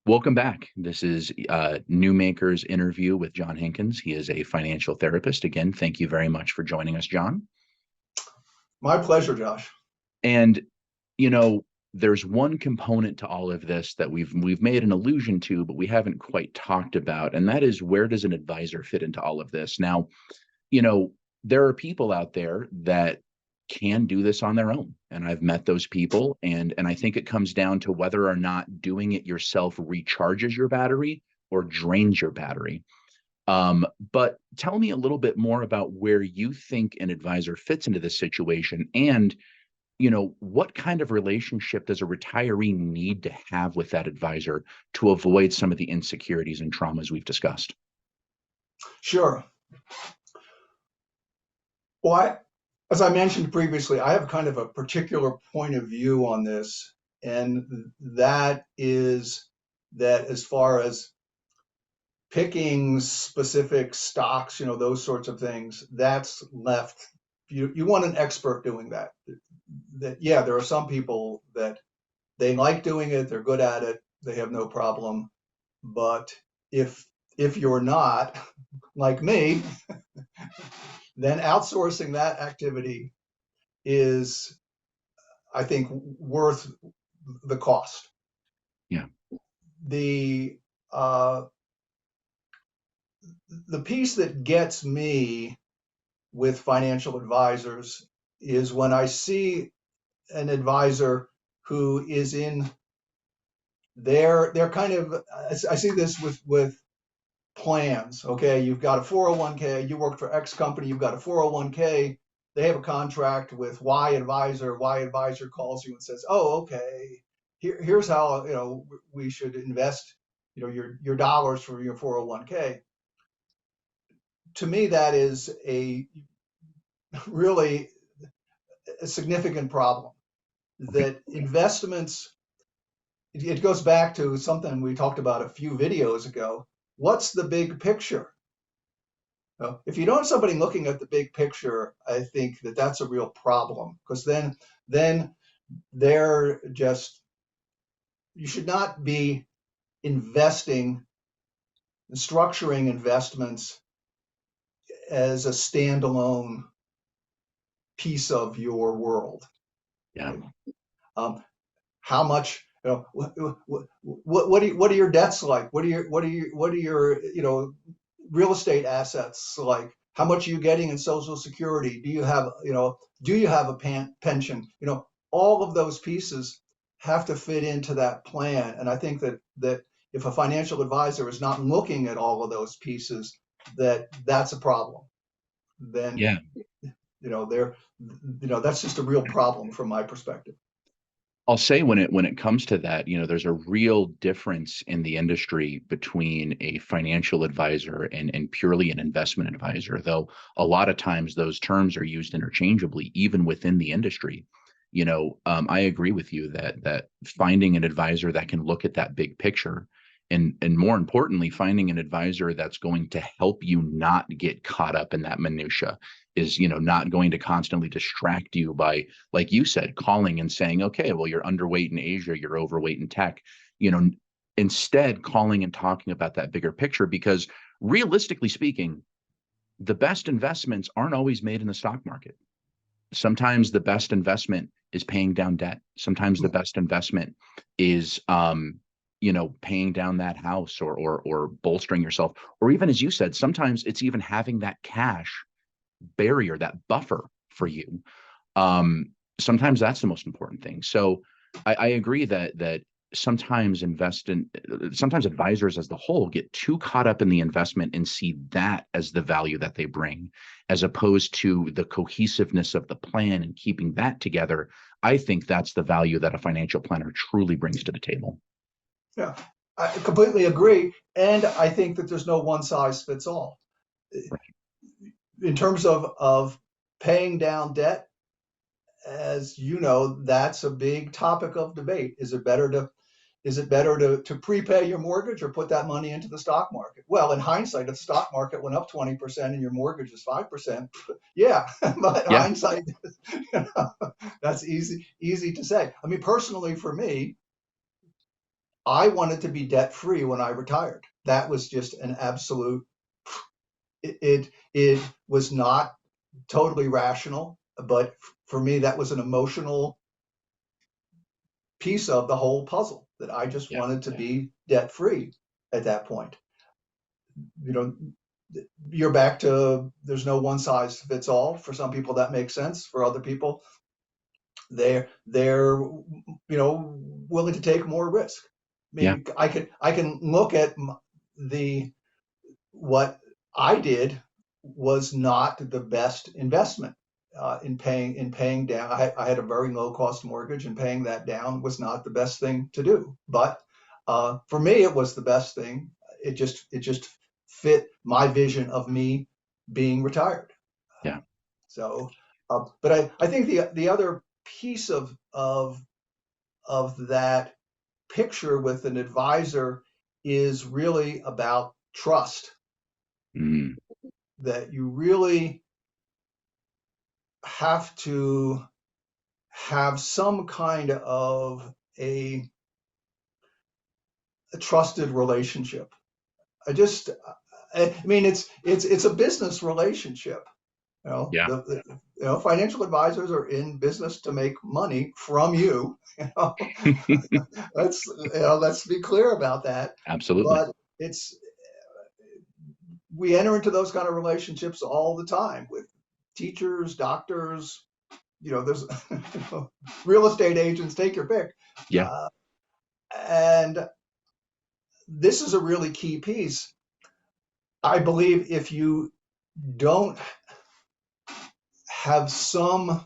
Welcome back. This is Newmaker's interview with John Hankins. He is a financial therapist. Again, thank you very much for joining us, John. My pleasure, Josh. And you know, there's one component to all of this that we've made an allusion to, but we haven't quite talked about, and that is, where does an advisor fit into all of this? Now, there are people out there that can do this on their own, and I've met those people, and I think it comes down to whether or not doing it yourself recharges your battery or drains your battery. But tell me a little bit more about where you think an advisor fits into this situation, and what kind of relationship does a retiree need to have with that advisor to avoid some of the insecurities and traumas we've discussed? Sure. Well, as I mentioned previously, I have kind of a particular point of view on this, and that is that as far as picking specific stocks, those sorts of things, that's left. You want an expert doing that. Yeah, there are some people that they like doing it, they're good at it, they have no problem. But if you're not like me, then outsourcing that activity is, I think, worth the cost. Yeah. The piece that gets me with financial advisors is when I see an advisor who is in they're kind of, I see this with plans. Okay, you've got a 401k, you work for X company, you've got a 401k, they have a contract with Y advisor. Y advisor calls you and says, oh, okay, here's how we should invest your dollars for your 401k. To me, that is a really a significant problem. That investments, it goes back to something we talked about a few videos ago. What's the big picture? If you don't have somebody looking at the big picture, I think that that's a real problem, because then they're just, you should not be investing, structuring investments as a standalone piece of your world. Yeah. How much, what are your debts like? What are your real estate assets like? How much are you getting in Social Security? Do you have a pension? All of those pieces have to fit into that plan. And I think that if a financial advisor is not looking at all of those pieces, that's a problem. Then, Yeah. that's just a real problem from my perspective. I'll say when it comes to that, there's a real difference in the industry between a financial advisor and purely an investment advisor, though a lot of times those terms are used interchangeably, even within the industry. I agree with you that finding an advisor that can look at that big picture, and more importantly, finding an advisor that's going to help you not get caught up in that minutia, is not going to constantly distract you by, like you said, calling and saying, okay, well, you're underweight in Asia, you're overweight in tech. Instead, calling and talking about that bigger picture, because realistically speaking, the best investments aren't always made in the stock market. Sometimes the best investment is paying down debt. Sometimes the best investment is paying down that house, or bolstering yourself, or even, as you said, sometimes it's even having that cash barrier, that buffer for you. Sometimes that's the most important thing. So I agree that sometimes advisors as the whole get too caught up in the investment and see that as the value that they bring, as opposed to the cohesiveness of the plan and keeping that together. I think that's the value that a financial planner truly brings to the table. Yeah, I completely agree. And I think that there's no one size fits all. Right. In terms of paying down debt, as you know, that's a big topic of debate. Is it better to prepay your mortgage or put that money into the stock market? Well, in hindsight, if the stock market went up 20% and your mortgage is 5%, yeah, but Yeah. hindsight, that's easy to say. I mean, personally, for me, I wanted to be debt free when I retired. That was just an absolute. It was not totally rational, but for me, that was an emotional piece of the whole puzzle, that I just Yeah. wanted to be debt free at that point. You know, you're back to there's no one size fits all. For some people that makes sense. For other people, they're willing to take more risk. I Yeah. mean, I can look at the what I did was not the best investment in paying down. I had a very low cost mortgage, and paying that down was not the best thing to do. But for me, it was the best thing. It just fit my vision of me being retired. Yeah. So, but I think the other piece of that picture with an advisor is really about trust, Mm, that you really have to have some kind of a trusted relationship. I mean, it's a business relationship. yeah. Financial advisors are in business to make money from you. You know, let's be clear about that. Absolutely. But it's we enter into those kind of relationships all the time with teachers, doctors. There's real estate agents. Take your pick. Yeah. Uh, and this is a really key piece. I believe if you don't have some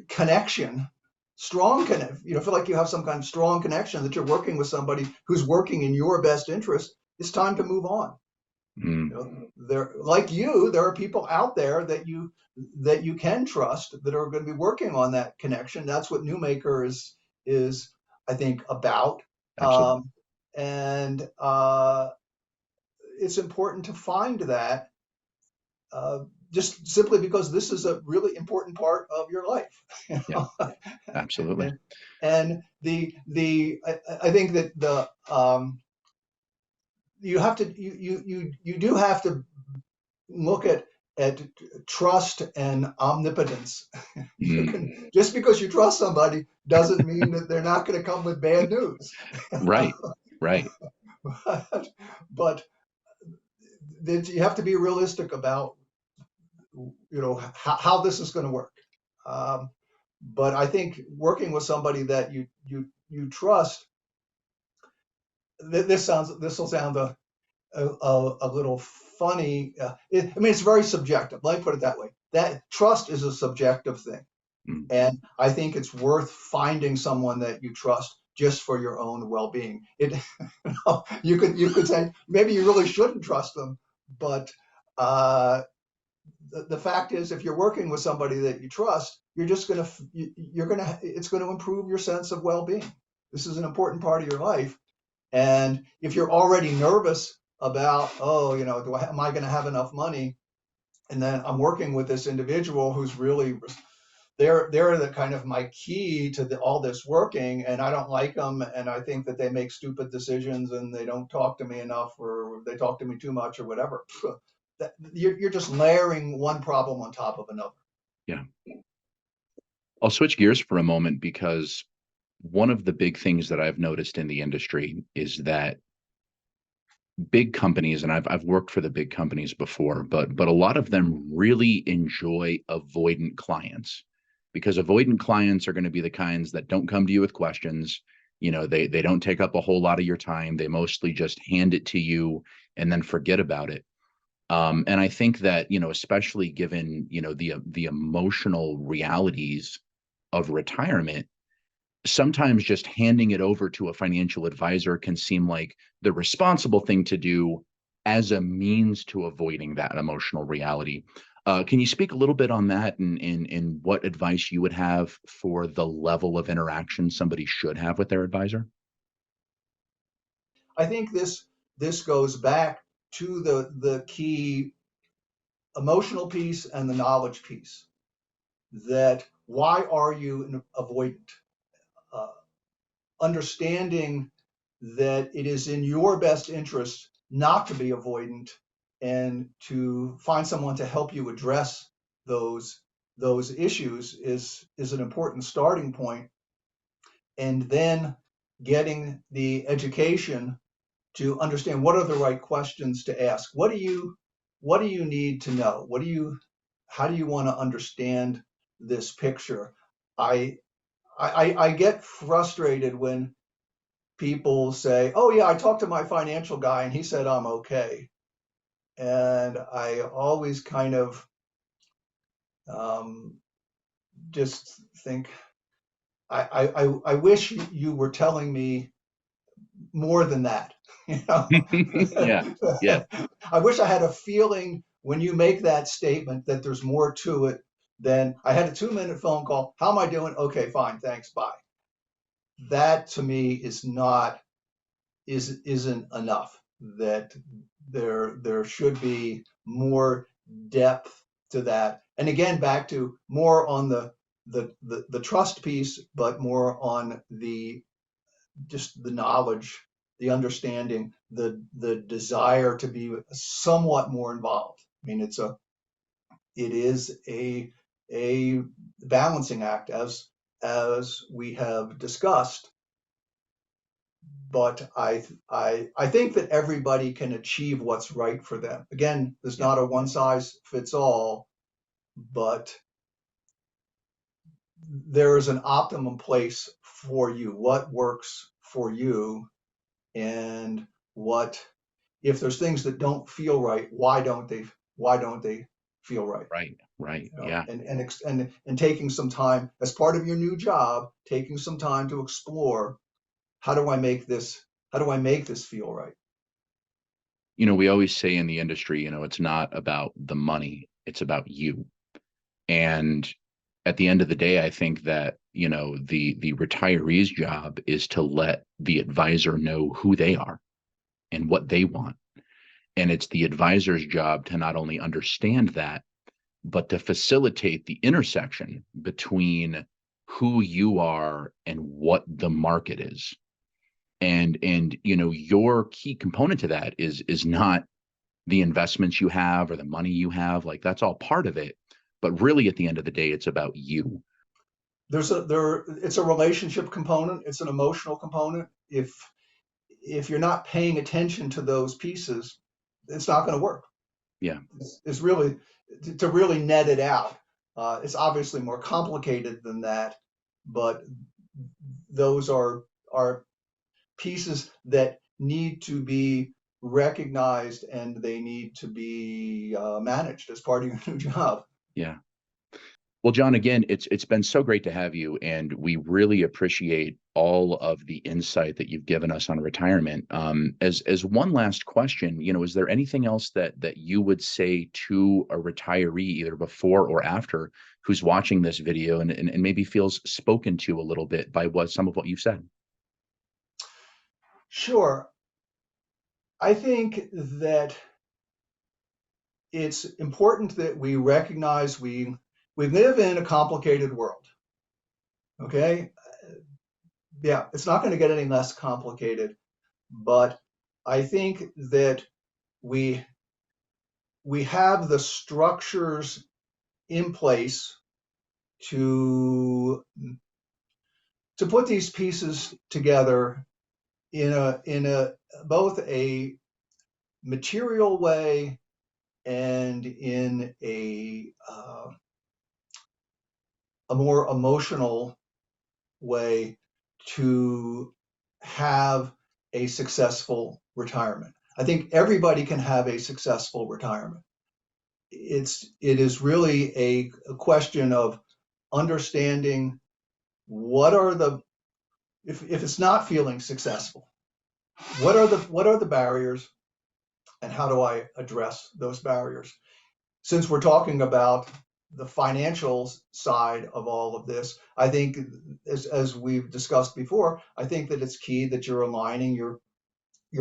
connection, strong connection, feel like you have some kind of strong connection, that you're working with somebody who's working in your best interest, it's time to move on. Mm, There, like there are people out there that you can trust, that are going to be working on that connection. That's what Newmaker is I think about. absolutely. And it's important to find that, uh, just simply because this is a really important part of your life. you Yeah. know? Absolutely. and and I think that the you have to you do have to look at trust and omnipotence. You Mm, can, just because you trust somebody doesn't mean that they're not going to come with bad news. right. Right. but that you have to be realistic about how this is going to work. Um, but I think working with somebody that you trust, this will sound a little funny. I mean, it's very subjective. Let me put it that way. That trust is a subjective thing, Mm, and I think it's worth finding someone that you trust just for your own well-being. You could say maybe you really shouldn't trust them, but the fact is, if you're working with somebody that you trust, it's going to improve your sense of well-being. This is an important part of your life, and if you're already nervous about, oh, am I going to have enough money? And then I'm working with this individual who's really, they're the kind of my key to all this working, and I don't like them, and I think that they make stupid decisions, and they don't talk to me enough, or they talk to me too much, or whatever. You're just layering one problem on top of another. yeah. I'll switch gears for a moment because one of the big things that I've noticed in the industry is that big companies, and I've worked for the big companies before, but a lot of them really enjoy avoidant clients, because avoidant clients are going to be the kinds that don't come to you with questions. They don't take up a whole lot of your time. They mostly just hand it to you and then forget about it. And I think that, especially given, the emotional realities of retirement, sometimes just handing it over to a financial advisor can seem like the responsible thing to do as a means to avoiding that emotional reality. Can you speak a little bit on that, and what advice you would have for the level of interaction somebody should have with their advisor? I think this goes back to the key emotional piece and the knowledge piece. That why are you avoidant? Uh, understanding that it is in your best interest not to be avoidant and to find someone to help you address those issues is an important starting point. And then getting the education to understand what are the right questions to ask. What do you need to know? How do you want to understand this picture? I get frustrated when people say, "Oh yeah, I talked to my financial guy and he said I'm okay." And I always kind of um, just think, I wish you were telling me more than that. You know, Yeah, yeah, I wish I had a feeling when you make that statement that there's more to it than I had a 2-minute phone call. How am I doing? Okay, fine, thanks, bye. That to me isn't enough. That there should be more depth to that. And again, back to more on the trust piece, but more on the just the knowledge, the understanding, the desire to be somewhat more involved. I mean, it is a balancing act as we have discussed. But I think that everybody can achieve what's right for them. Again, there's yeah. not a one size fits all, but there is an optimum place for you. What works for you, and what if there's things that don't feel right, why don't they feel right? Right, right. You know, Yeah. and taking some time as part of your new job, taking some time to explore how do I make this feel right? We always say in the industry, it's not about the money, it's about you. And at the end of the day, I think that, the retiree's job is to let the advisor know who they are and what they want. And it's the advisor's job to not only understand that, but to facilitate the intersection between who you are and what the market is. And your key component to that is not the investments you have or the money you have. Like, that's all part of it, but really at the end of the day, it's about you. It's a relationship component, it's an emotional component. If you're not paying attention to those pieces, it's not going to work. Yeah. It's really to really net it out. It's obviously more complicated than that, but those are pieces that need to be recognized and they need to be managed as part of your new job. Yeah. Well, John, again, it's been so great to have you, and we really appreciate all of the insight that you've given us on retirement. As one last question, is there anything else that you would say to a retiree, either before or after, who's watching this video and maybe feels spoken to a little bit by some of what you've said? Sure. I think that it's important that we recognize we live in a complicated world. Okay? Yeah, it's not going to get any less complicated, but I think that we we have the structures in place to put these pieces together in a both a material way and in a more emotional way to have a successful retirement. I think everybody can have a successful retirement. It is really a question of understanding what are the if it's not feeling successful, what are the barriers and how do I address those barriers? Since we're talking about the financial side of all of this, I think as we've discussed before, I think that it's key that you're aligning your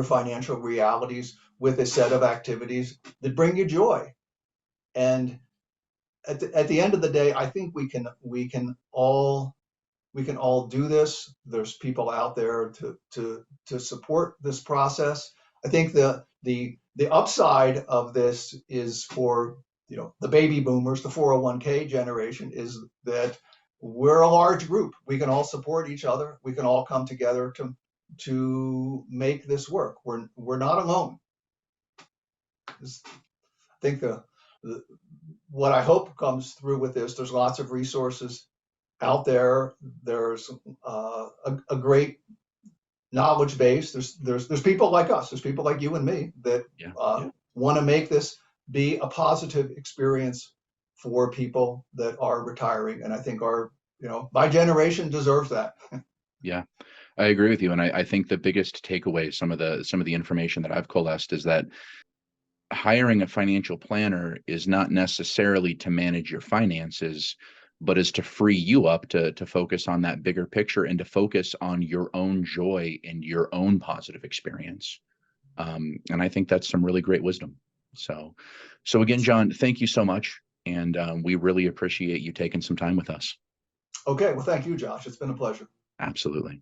financial realities with a set of activities that bring you joy. And at the end of the day, I think we can all we can all do this. There's people out there to support this process. I think the upside of this is for, you know, the baby boomers, the 401k generation, is that we're a large group. We can all support each other. We can all come together to make this work. We're not alone. I think what I hope comes through with this, there's lots of resources out there. There's a great knowledge base. There's people like us. There's people like you and me that want to make this be a positive experience for people that are retiring. And I think my generation deserves that. Yeah, I agree with you. And I think the biggest takeaway, some of the information that I've coalesced, is that hiring a financial planner is not necessarily to manage your finances, but is to free you up to focus on that bigger picture and to focus on your own joy and your own positive experience. And I think that's some really great wisdom. So again, John, thank you so much. And we really appreciate you taking some time with us. Okay. Well, thank you, Josh. It's been a pleasure. Absolutely.